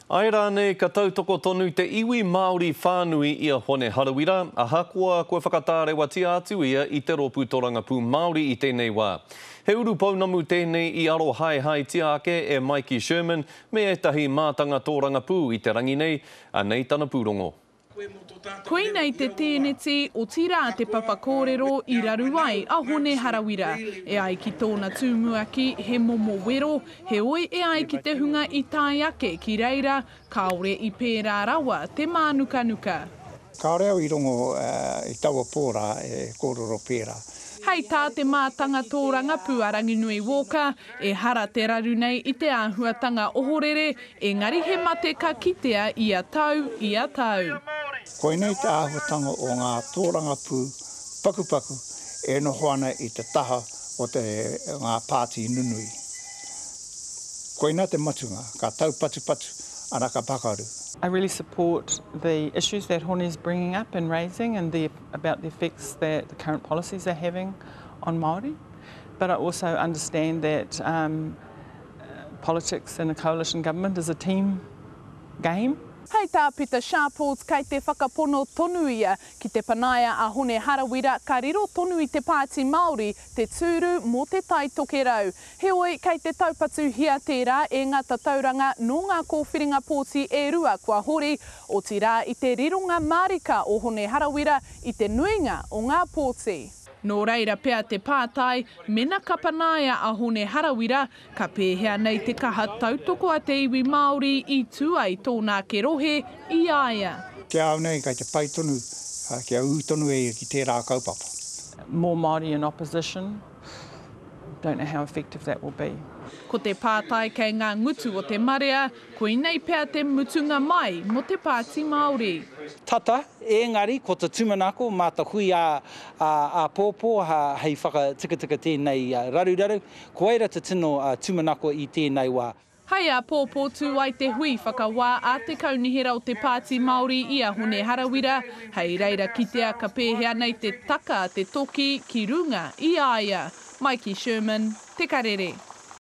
Ai rāne ka tautoko tonu te iwi Māori whānui ia Hone Harawira, a hakua koe whakatārewa tia atu ia I te ropu Tōrangapū Māori I tēnei wā. He uru pounamu tēnei I aro hai tia ake e Mikey Sherman me etahi mātanga Tōrangapū I te rangi nei, a nei tana pūrongo. Koe nei te tēneti o tira te papakōrero I raru ai a Hone Harawira. E ai ki tōna tūmuaki he momo wero, he oi e ai ki te hunga I tai ake ki reira, kaore I pērā rawa te mānukanuka. Ka reo I rongo I taua pōra e kōrero pērā. Hei tā te mātanga Tōrangapū a Ranginui Walker, e hara te raru nei I te āhuatanga ohorere, engari he mate ka kitea ia tau. Koe nei te āhuatanga o ngā Tōrangapū pakupaku e noho ana I te taha o ngā pāti nunui. Koe nā te matunga, ka tau patu ana ka pakaru. I really support the issues that Hone is bringing up and raising and about the effects that the current policies are having on Māori. But I also understand that politics in a coalition government is a team game. Hei tā Peter Sharples kei te whakapono tonu ia ki te panaia a Hone Harawira ka riro tonu I te pāti Māori te tūru mō te tai toke rau. Heoi kei te taupatu hia tērā e ngā tatauranga no ngā kōwhiringa pōti e rua kua hori o tirā I te rironga marika o Hone Harawira I te nuinga o ngā pōti. Nō reira pea te pātai, mena ka panaia a Hone Harawira, ka pēhea nei te kaha tautoko a te iwi Māori I tuai tōnā ke rohe I aia. Kia au nei kei te pai tonu, kia ū tonu e ki tērā kaupapa. More Māori in opposition, don't know how effective that will be. Ko te pātai kei ngā ngutu o te marea, koe nei pea te mutunga mai mo te pāti Māori. Tata, engari, ko te tumanako, mā ta hui a pōpō, hei whakatika tēnei raru, ko eira te tino tumanako I tēnei wā. Hei a pōpō tū ai te hui whakawā a te kaunihera o te pāti Māori I a Hone Harawira, hei reira kitea ka pēhea nei te taka te toki ki runga I aia. Mikey Sherman, Te Karere.